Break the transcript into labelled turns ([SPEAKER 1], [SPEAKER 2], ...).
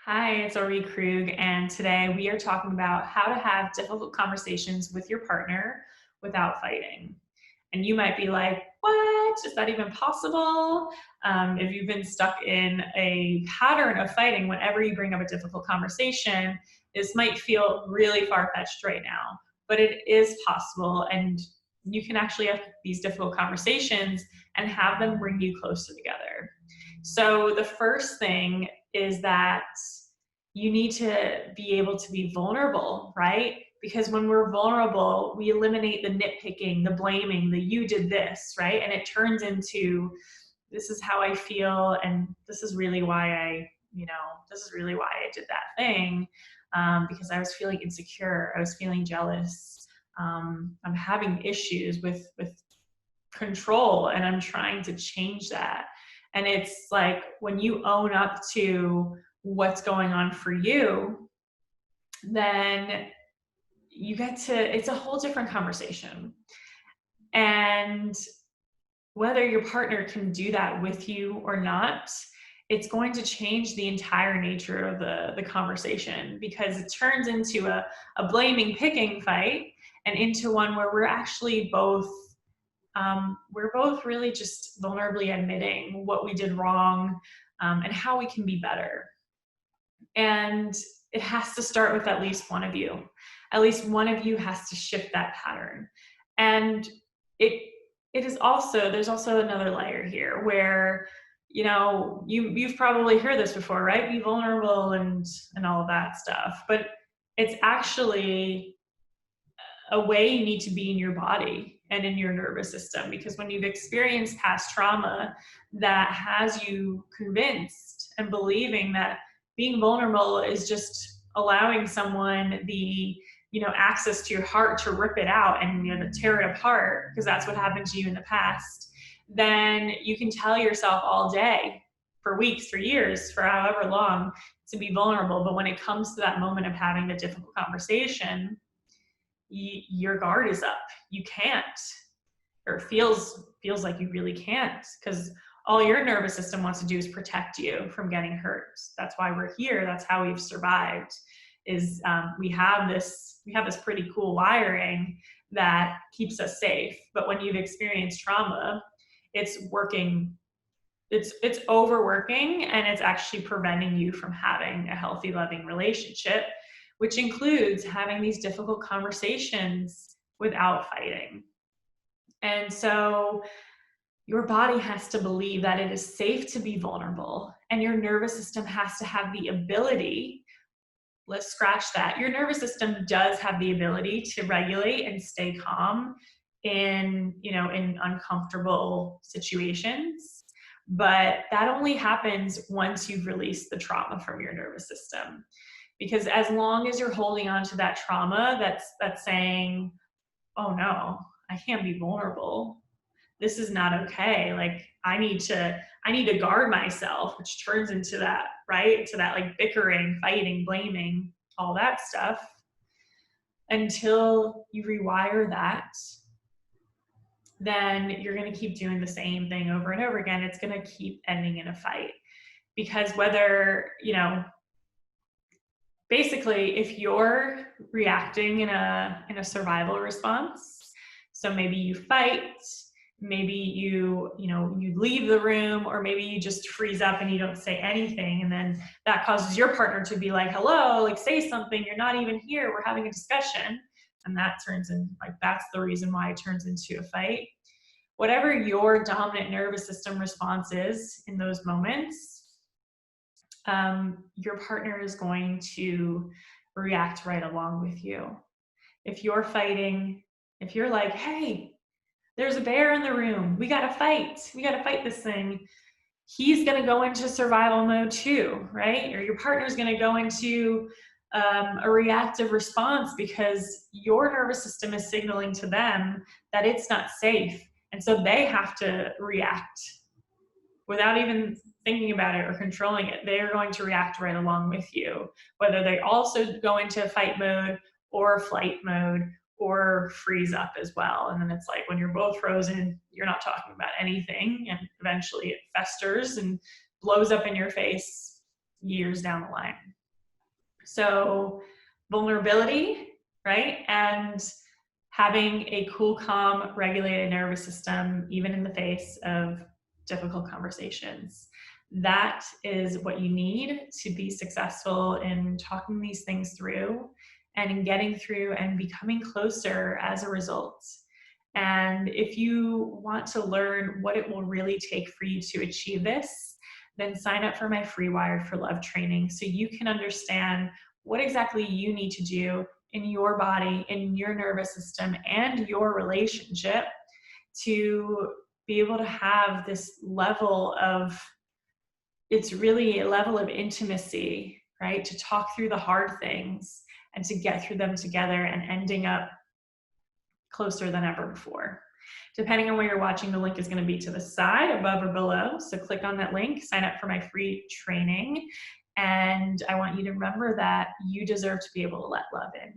[SPEAKER 1] Hi, it's Orit Krug, and today we are talking about how to have difficult conversations with your partner without fighting. And you might be like, what? Is that even possible? If you've been stuck in a pattern of fighting whenever you bring up a difficult conversation, this might feel really far-fetched right now, but it is possible, and you can actually have these difficult conversations and have them bring you closer together. So the first thing is that you need to be able to be vulnerable, right? Because when we're vulnerable, we eliminate the nitpicking, the blaming, the you did this, right? And it turns into this is how I feel, and this is really why this is really why I did that thing, because I was feeling insecure, I was feeling jealous, I'm having issues with control, and I'm trying to change that. And it's like when you own up to what's going on for you, then it's a whole different conversation. And whether your partner can do that with you or not, it's going to change the entire nature of the conversation, because it turns into a blaming picking fight and into one where we're both really just vulnerably admitting what we did wrong, and how we can be better. And it has to start with at least one of you. At least one of you has to shift that pattern. And it it is also there's also another layer here where you've probably heard this before, right? Be vulnerable and all of that stuff. But it's actually a way you need to be in your body and in your nervous system, because when you've experienced past trauma that has you convinced and believing that being vulnerable is just allowing someone the access to your heart to rip it out and to tear it apart, because that's what happened to you in the past, then you can tell yourself all day, for weeks, for years, for however long, to be vulnerable. But when it comes to that moment of having the difficult conversation, your guard is up. You can't, or it feels like you really can't, because all your nervous system wants to do is protect you from getting hurt. That's why we're here. That's how we've survived. Is we have this pretty cool wiring that keeps us safe. But when you've experienced trauma, it's working. It's overworking, and it's actually preventing you from having a healthy, loving relationship, which includes having these difficult conversations without fighting. And so your body has to believe that it is safe to be vulnerable, and your nervous system has to have the ability. Let's scratch that. Your nervous system does have the ability to regulate and stay calm in uncomfortable situations. But that only happens once you've released the trauma from your nervous system. Because as long as you're holding on to that trauma that's saying, oh no, I can't be vulnerable, this is not okay, like I need to guard myself, which turns into that, right, to that like bickering, fighting, blaming, all that stuff. Until you rewire that, then you're going to keep doing the same thing over and over again. It's going to keep ending in a fight. Because basically, if you're reacting in a survival response, so maybe you fight, maybe you leave the room, or maybe you just freeze up and you don't say anything, and then that causes your partner to be like, hello, like say something, you're not even here, we're having a discussion. And that turns in, like, that's the reason why it turns into a fight. Whatever your dominant nervous system response is in those moments, your partner is going to react right along with you. If you're fighting, if you're like, hey, there's a bear in the room, we gotta fight this thing, he's gonna go into survival mode too, right? Or your partner's gonna go into a reactive response, because your nervous system is signaling to them that it's not safe. And so they have to react without even thinking about it or controlling it. They are going to react right along with you, whether they also go into fight mode or flight mode or freeze up as well. And then it's like when you're both frozen, you're not talking about anything, and eventually it festers and blows up in your face years down the line. So vulnerability, right? And having a cool, calm, regulated nervous system, even in the face of difficult conversations. That is what you need to be successful in talking these things through and in getting through and becoming closer as a result. And if you want to learn what it will really take for you to achieve this, then sign up for my free Wired for Love training so you can understand what exactly you need to do in your body, in your nervous system, and your relationship to be able to have this level of, it's really a level of intimacy, right? To talk through the hard things and to get through them together and ending up closer than ever before. Depending on where you're watching, the link is going to be to the side, above or below. So click on that link, sign up for my free training. And I want you to remember that you deserve to be able to let love in.